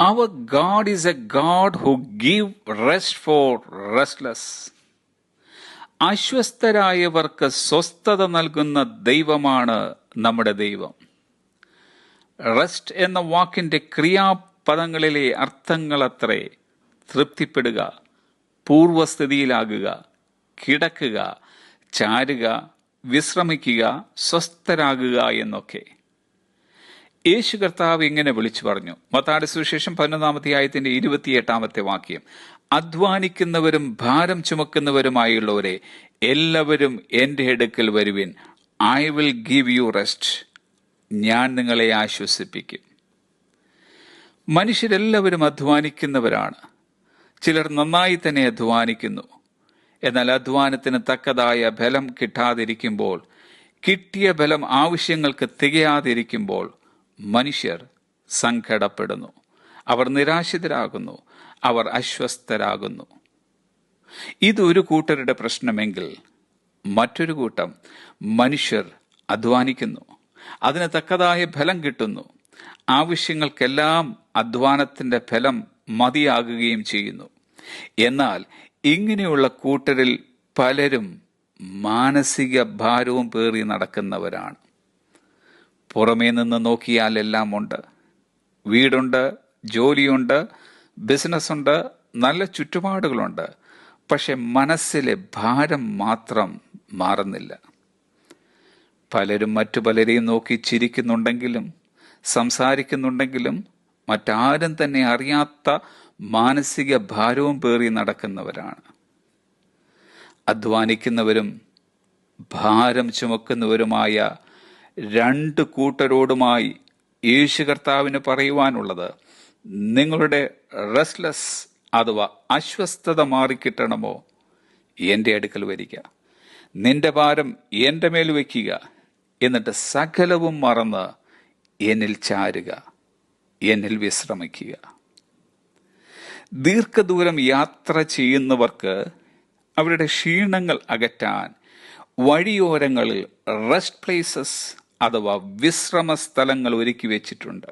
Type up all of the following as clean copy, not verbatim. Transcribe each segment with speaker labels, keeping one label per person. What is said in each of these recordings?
Speaker 1: Our God is a God who gives rest for restless. അസ്വസ്ഥരായവർക്ക് സ്വസ്ഥത നൽകുന്ന ദൈവമാണ് നമ്മുടെ ദൈവം. റെസ്റ്റ് എന്ന വാക്കിന്റെ ക്രിയാപദങ്ങളിലെ അർത്ഥങ്ങളത്രേ തൃപ്തിപ്പെടുക, പൂർവസ്ഥിതിയിലാകുക, കിടക്കുക, ചാരുക, വിശ്രമിക്കുക, സ്വസ്ഥരാകുക എന്നൊക്കെ. യേശു കർത്താവ് ഇങ്ങനെ വിളിച്ചു പറഞ്ഞു. മത്തായിയുടെ സുവിശേഷം 11-ാം അധ്യായത്തിന്റെ 28-ാമത്തെ വാക്യം, അധ്വാനിക്കുന്നവരും ഭാരം ചുമക്കുന്നവരുമായുള്ളവരെ എല്ലാവരും എൻ്റെ അടുക്കൽ വരുവിൻ, I will give you rest. ഞാൻ നിങ്ങളെ ആശ്വസിപ്പിക്കും. മനുഷ്യരെല്ലാവരും അധ്വാനിക്കുന്നവരാണ്. ചിലർ നന്നായി തന്നെ അധ്വാനിക്കുന്നു. എന്നാൽ അധ്വാനത്തിന് തക്കതായ ബലം കിട്ടാതിരിക്കുമ്പോൾ, കിട്ടിയ ബലം ആവശ്യങ്ങൾക്ക് തികയാതിരിക്കുമ്പോൾ മനുഷ്യർ സങ്കടപ്പെടുന്നു, അവർ നിരാശിതരാകുന്നു, അവർ അസ്വസ്ഥരാകുന്നു. ഇതൊരു കൂട്ടരുടെ പ്രശ്നമെങ്കിൽ മറ്റൊരു കൂട്ടം മനുഷ്യർ അധ്വാനിക്കുന്നു, അതിന് തക്കതായ ഫലം കിട്ടുന്നു, ആവശ്യങ്ങൾക്കെല്ലാം അധ്വാനത്തിന്റെ ഫലം മതിയാകുകയും ചെയ്യുന്നു. എന്നാൽ ഇങ്ങനെയുള്ള കൂട്ടരിൽ പലരും മാനസിക ഭാരവും പേറി നടക്കുന്നവരാണ്. പുറമേ നിന്ന് നോക്കിയാൽ എല്ലാം ഉണ്ട്. വീടുണ്ട്, ജോലിയുണ്ട്, ബിസിനസ്സുണ്ട്, നല്ല ചുറ്റുപാടുകളുണ്ട്. പക്ഷെ മനസ്സിലെ ഭാരം മാത്രം മാറുന്നില്ല. പലരും മറ്റു പലരെയും നോക്കി ചിരിക്കുന്നുണ്ടെങ്കിലും സംസാരിക്കുന്നുണ്ടെങ്കിലും മറ്റാരും തന്നെ അറിയാത്ത മാനസിക ഭാരവും പേറി നടക്കുന്നവരാണ്. അധ്വാനിക്കുന്നവരും ഭാരം ചുമക്കുന്നവരുമായ രണ്ട് കൂട്ടരോടുമായി യേശു കർത്താവിന് പറയുവാനുള്ളത്, നിങ്ങളുടെ റെസ്റ്റ്ലെസ് അഥവാ അസ്വസ്ഥത മാറിക്കിട്ടണമോ, എൻ്റെ അടുക്കൽ വരിക, നിന്റെ ഭാരം എൻ്റെ മേൽ വയ്ക്കുക, എന്നിട്ട് സകലവും മറന്ന് എന്നിൽ ചാരുക, എന്നിൽ വിശ്രമിക്കുക. ദീർഘദൂരം യാത്ര ചെയ്യുന്നവർക്ക് അവരുടെ ക്ഷീണങ്ങൾ അകറ്റാൻ വഴിയോരങ്ങളിൽ റെസ്റ്റ് പ്ലേസസ് അഥവാ വിശ്രമ സ്ഥലങ്ങൾ ഒരുക്കി വെച്ചിട്ടുണ്ട്.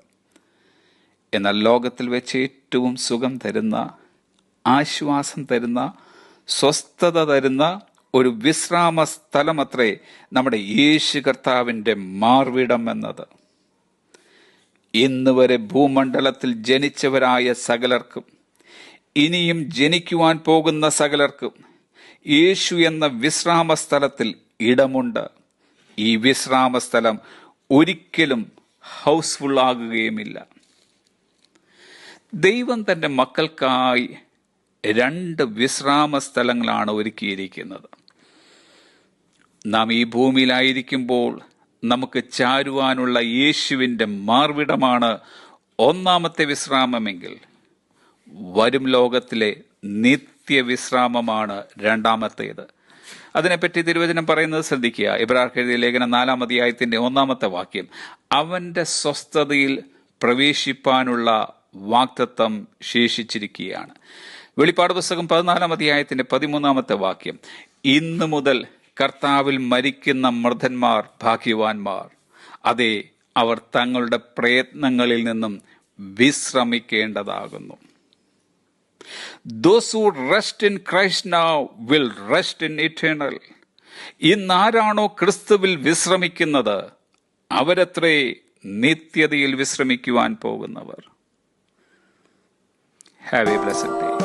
Speaker 1: എന്നാൽ ലോകത്തിൽ വെച്ച് ഏറ്റവും സുഖം തരുന്ന, ആശ്വാസം തരുന്ന, സ്വസ്ഥത തരുന്ന ഒരു വിശ്രാമ സ്ഥലമത്രേ നമ്മുടെ യേശു കർത്താവിൻ്റെ മാർവിടം എന്നത്. ഇന്ന് വരെ ഭൂമണ്ഡലത്തിൽ ജനിച്ചവരായ സകലർക്കും ഇനിയും ജനിക്കുവാൻ പോകുന്ന സകലർക്കും യേശു എന്ന വിശ്രാമ സ്ഥലത്തിൽ ഇടമുണ്ട്. ഈ വിശ്രാമ സ്ഥലം ഒരിക്കലും ഹൗസ്ഫുൾ ആകുകയുമില്ല. ദൈവം തൻ്റെ മക്കൾക്കായി 2 വിശ്രാമ സ്ഥലങ്ങളാണ് ഒരുക്കിയിരിക്കുന്നത്. നാം ഈ ഭൂമിയിലായിരിക്കുമ്പോൾ നമുക്ക് ചാരുവാനുള്ള യേശുവിൻ്റെ മാർവിടമാണ് ഒന്നാമത്തെ വിശ്രാമമെങ്കിൽ, വരും ലോകത്തിലെ നിത്യവിശ്രാമമാണ് രണ്ടാമത്തേത്. അതിനെപ്പറ്റി തിരുവചനം പറയുന്നത് ശ്രദ്ധിക്കുക. എബ്രായർക്ക് എഴുതിയ ലേഖനം 4-ാം അധ്യായത്തിന്റെ 1-ാമത്തെ വാക്യം, അവന്റെ സ്വസ്ഥതയിൽ പ്രവേശിപ്പാനുള്ള വാഗ്ദത്തം ശേഷിച്ചിരിക്കുകയാണ്. വെളിപ്പാട് പുസ്തകം 14-ാം അധ്യായത്തിന്റെ 13-ാമത്തെ വാക്യം, ഇന്നു മുതൽ കർത്താവിൽ മരിക്കുന്ന മൃതന്മാർ ഭാഗ്യവാന്മാർ, അതെ, അവർ തങ്ങളുടെ പ്രയത്നങ്ങളിൽ നിന്നും വിശ്രമിക്കേണ്ടതാകുന്നു. Those who rest in Christ now will rest in eternal. ഇന്നാരാണോ ക്രിസ്തുവിൽ വിശ്രമിക്കുന്നത് അവരത്രേ നിത്യതയിൽ വിശ്രമിക്കുവാൻ പോകുന്നവർ. Have a blessed day.